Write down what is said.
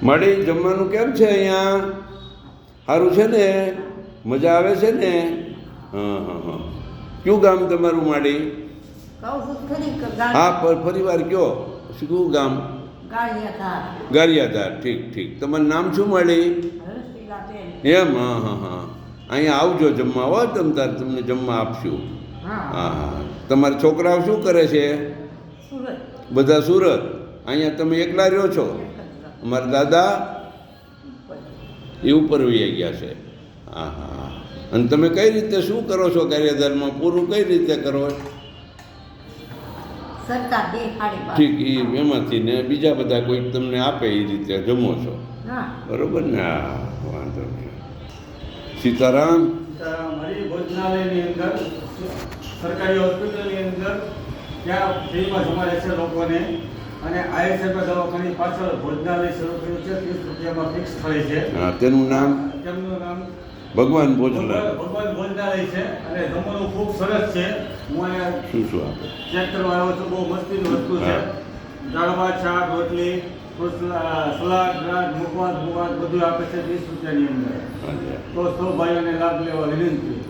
મળી જમવાનું કેમ છે અહીંયા? સારું છે ને? મજા આવે છે ને? હા હા હા. કયું ગામ તમારું માડી? હા ફરીવાર કયો, શું ગામ? ગારિયાધાર. ઠીક ઠીક. તમારું નામ શું મળી? એમ? હા હા હા. અહીંયા આવજો જમવા, હો તમતાર તમને જમવા આપશું. હા હા. તમારા છોકરાઓ શું કરે છે? બધા સુરત. અહીંયા તમે એકલા રહ્યો છો? અમારા દાદા એ ઉપર વહી ગયા છે. હા હા. અને તમે કઈ રીતે શું કરો છો કાર્યધારમાં? પૂરું કઈ રીતે કરો? ઠીક. એ એમાંથી ને બીજા બધા કોઈ તમને આપે એ રીતે જમો છો, બરોબર ને? હા, વાંધો નહીં. સીતારામ. મારી ભોજનાલયની અંદર, સરકારી હોસ્પિટલની અંદર ત્યાં ફ્રીમાં જમાડે છે લોકોને. અને આઈએસએફ દવાખાની પાછળ ભોજનાલય શરૂ થયું છે, 30 રૂપિયામાં ફિક્સ થાય છે. હા, તેમનું નામ ભગવાન ભોજનાલય. ભગવાન ભોજનાલય છે. અને જમવાનું ખૂબ સરસ છે. હું અહીંયા શું આપે ચેક કરવા આવ્યો છું. બહુ મસ્તીની વસ્તુ છે. દાળ ભાત, શાક, રોટલી, સલાડ, મુખવાસ બધું આપે છે 30 રૂપિયાની અંદર. તો સૌ ભાઈઓને લાભ લેવા વિનંતી.